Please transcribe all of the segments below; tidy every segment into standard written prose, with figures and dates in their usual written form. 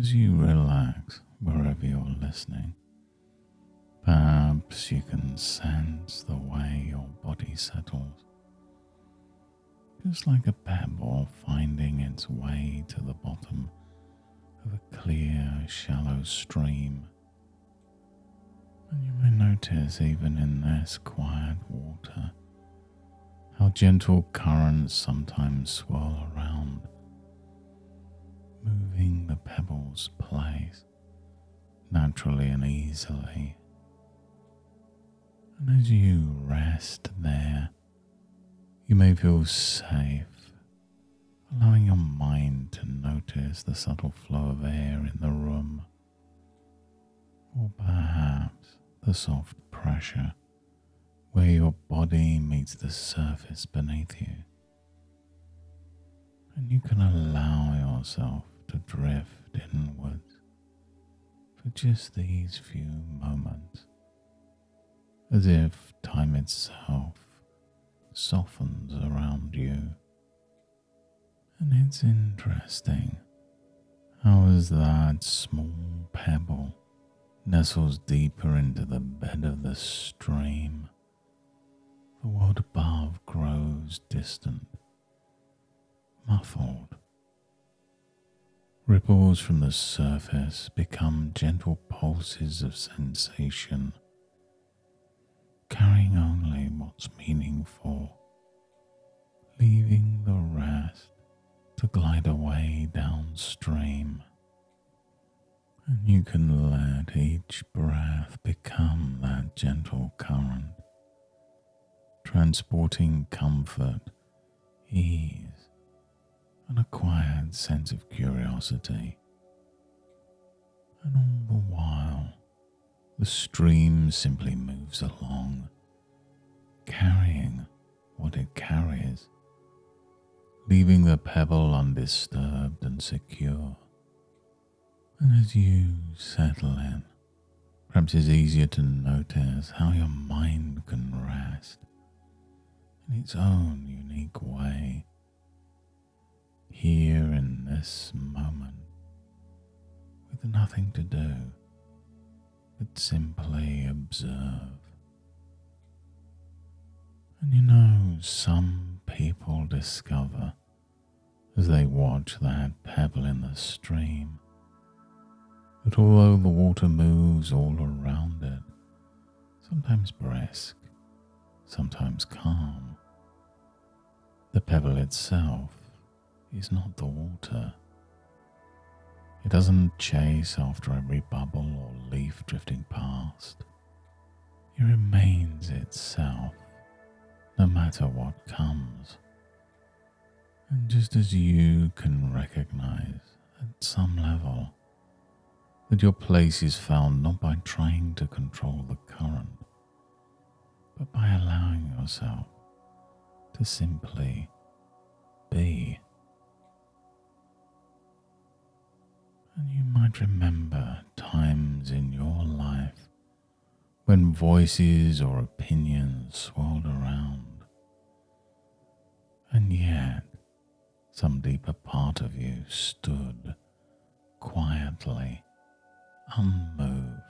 As you relax wherever you're listening, perhaps you can sense the way your body settles, just like a pebble finding its way to the bottom of a clear, shallow stream. And you may notice, even in this quiet water, how gentle currents sometimes swirl around, moving the pebble's place naturally and easily. And as you rest there, you may feel safe, allowing your mind to notice the subtle flow of air in the room, or perhaps the soft pressure where your body meets the surface beneath you. And you can allow yourself to drift inwards for just these few moments, as if time itself softens around you. And it's interesting how, as that small pebble nestles deeper into the bed of the stream, the world above grows distant, muffled. Ripples from the surface become gentle pulses of sensation, carrying only what's meaningful, leaving the rest to glide away downstream. And you can let each breath become that gentle current, transporting comfort, ease, and a quiet sense of curiosity. And all the while, the stream simply moves along, carrying what it carries, leaving the pebble undisturbed and secure. And as you settle in, perhaps it's easier to notice how your mind can rest in its own unique way, here in this moment, with nothing to do but simply observe. And you know, some people discover, as they watch that pebble in the stream, that although the water moves all around it, sometimes brisk, sometimes calm, the pebble itself is not the water. It doesn't chase after every bubble or leaf drifting past. It remains itself, no matter what comes. And just as you can recognize at some level that your place is found not by trying to control the current, but by allowing yourself to simply be. And you might remember times in your life when voices or opinions swirled around, and yet some deeper part of you stood quietly, unmoved.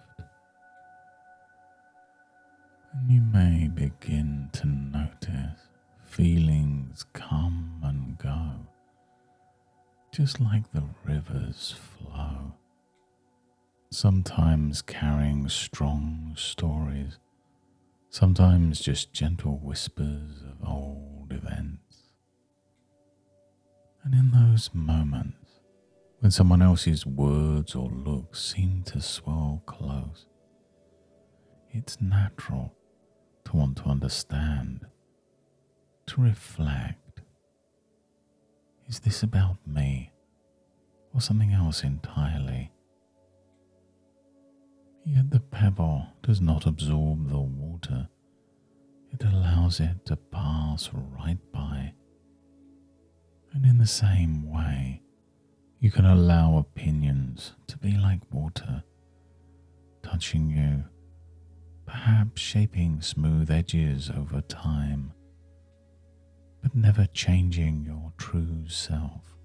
And you may begin to notice feelings come and go, just like the rivers flow, sometimes carrying strong stories, sometimes just gentle whispers of old events. And in those moments, when someone else's words or looks seem to swirl close, it's natural to want to understand, to reflect. Is this about me or something else entirely? Yet the pebble does not absorb the water. It allows it to pass right by. And in the same way, you can allow opinions to be like water, touching you, perhaps shaping smooth edges over time, but never changing your true self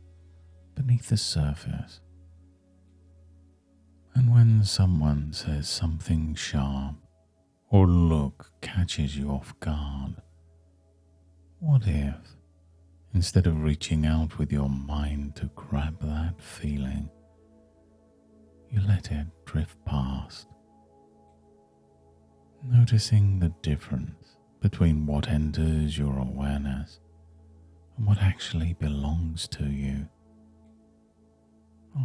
beneath the surface. And when someone says something sharp or look catches you off guard, what if, instead of reaching out with your mind to grab that feeling, you let it drift past, noticing the difference between what enters your awareness and what actually belongs to you?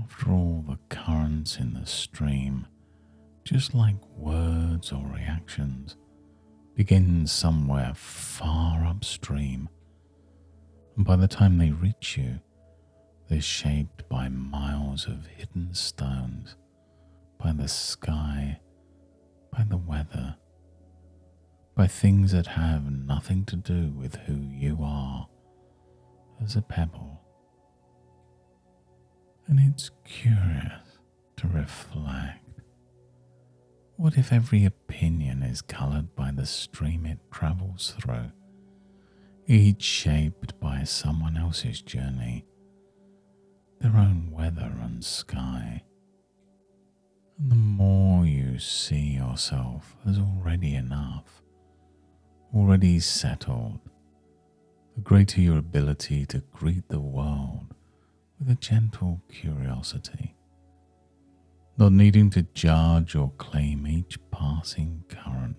After all, the currents in the stream, just like words or reactions, begin somewhere far upstream, and by the time they reach you, they're shaped by miles of hidden stones, by the sky, by the weather, by things that have nothing to do with who you are as a pebble. And it's curious to reflect. What if every opinion is coloured by the stream it travels through, each shaped by someone else's journey, their own weather and sky? And the more you see yourself as already enough, already settled, the greater your ability to greet the world with a gentle curiosity, not needing to judge or claim each passing current.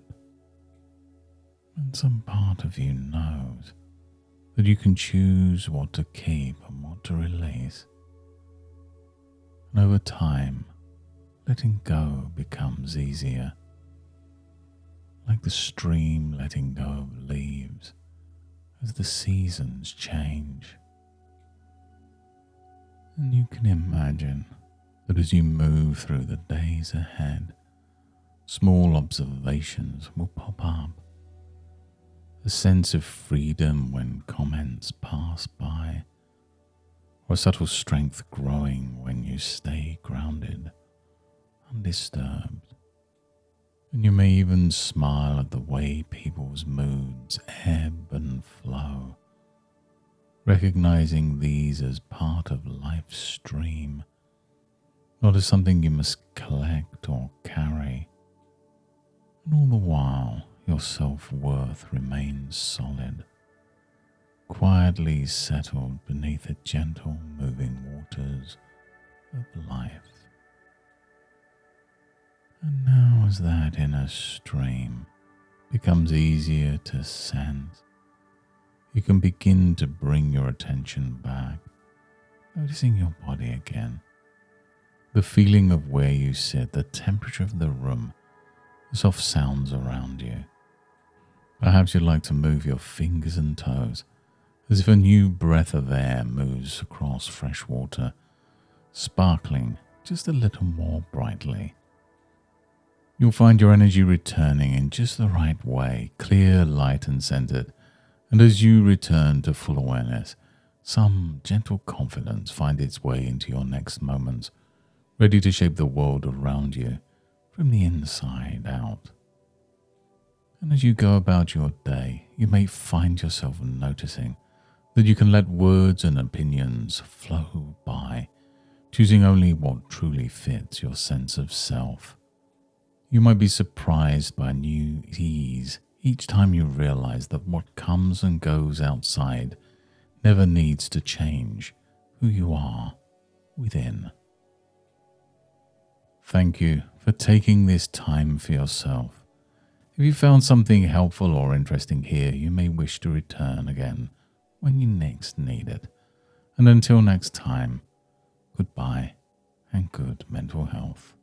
And some part of you knows that you can choose what to keep and what to release. And over time, letting go becomes easier, like the stream letting go of leaves as the seasons change. And you can imagine that as you move through the days ahead, small observations will pop up. A sense of freedom when comments pass by, or a subtle strength growing when you stay grounded, undisturbed. And you may even smile at the way people's moods ebb and flow, recognizing these as part of life's stream, not as something you must collect or carry. And all the while, your self-worth remains solid, quietly settled beneath the gentle moving waters of life. And now as that inner stream becomes easier to sense, you can begin to bring your attention back, noticing your body again, the feeling of where you sit, the temperature of the room, the soft sounds around you. Perhaps you'd like to move your fingers and toes as if a new breath of air moves across fresh water, sparkling just a little more brightly. You'll find your energy returning in just the right way, clear, light and centered. And as you return to full awareness, some gentle confidence finds its way into your next moments, ready to shape the world around you from the inside out. And as you go about your day, you may find yourself noticing that you can let words and opinions flow by, choosing only what truly fits your sense of self. You might be surprised by a new ease each time you realize that what comes and goes outside never needs to change who you are within. Thank you for taking this time for yourself. If you found something helpful or interesting here, you may wish to return again when you next need it. And until next time, goodbye and good mental health.